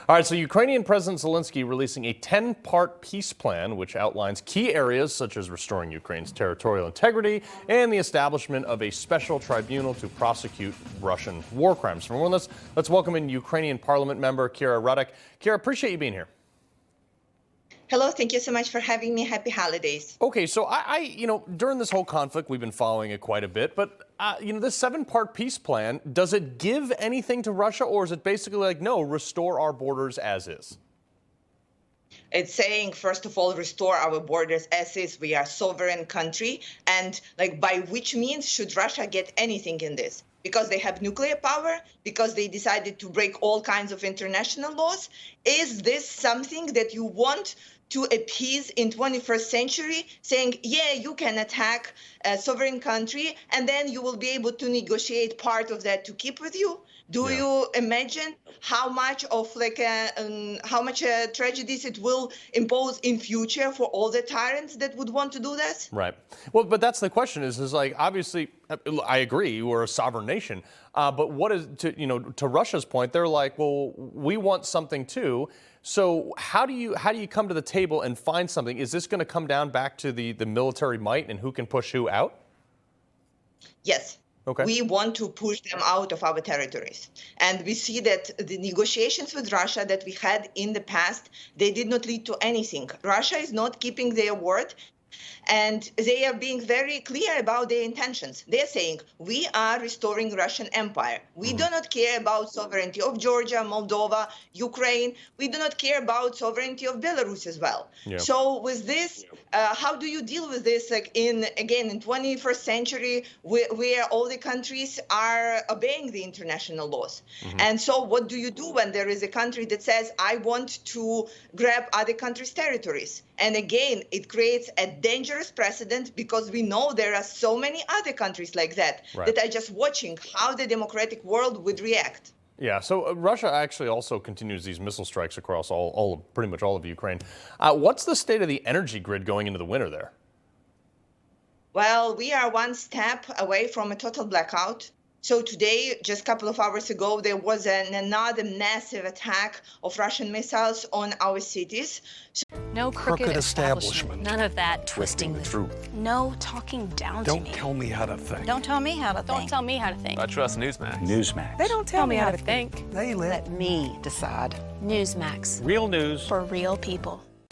All right, so Ukrainian President Zelensky releasing a 10-part peace plan, which outlines key areas such as restoring Ukraine's territorial integrity and the establishment of a special tribunal to prosecute Russian war crimes. For more on this, let's welcome in Ukrainian Parliament member Kira Rudik. Kira, appreciate you being here. Hello, thank you so much for having me. Happy holidays. Okay, so during this whole conflict, we've been following it quite a bit, but this 7-part peace plan, does it give anything to Russia, or is it basically like, no, restore our borders as is? It's saying, first of all, restore our borders as is. We are a sovereign country. And by which means should Russia get anything in this? Because they have nuclear power? Because they decided to break all kinds of international laws? Is this something that you want to appease in 21st century, saying, yeah, you can attack a sovereign country, and then you will be able to negotiate part of that to keep with you? Do you imagine how much of tragedies it will impose in future for all the tyrants that would want to do this? Right. Well, but that's the question is like, obviously, I agree, we're a sovereign nation. But what is, to Russia's point, they're like, well, we want something too. So how do you come to the table and find something? Is this going to come down back to the military might and who can push who out? Yes. Okay. We want to push them out of our territories. And we see that the negotiations with Russia that we had in the past, they did not lead to anything. Russia is not keeping their word. And they are being very clear about their intentions. They're saying, we are restoring Russian Empire. We do not care about sovereignty of Georgia, Moldova, Ukraine. We do not care about sovereignty of Belarus as well. Yeah. So with this, how do you deal with this in 21st century where all the countries are obeying the international laws? And so what do you do when there is a country that says, I want to grab other countries' territories? And again, it creates a dangerous precedent because we know there are so many other countries like that that are just watching how the democratic world would react. Yeah, so Russia actually also continues these missile strikes across pretty much all of Ukraine. What's the state of the energy grid going into the winter there? Well, we are one step away from a total blackout. So today, just a couple of hours ago, there was another massive attack of Russian missiles on our cities. No crooked establishment. None of that twisting the truth. No talking down to me. Don't tell me how to think. Don't tell me how to think. Don't tell me how to think. I trust Newsmax. Newsmax. They don't tell me how to think. They let me decide. Newsmax. Real news for real people.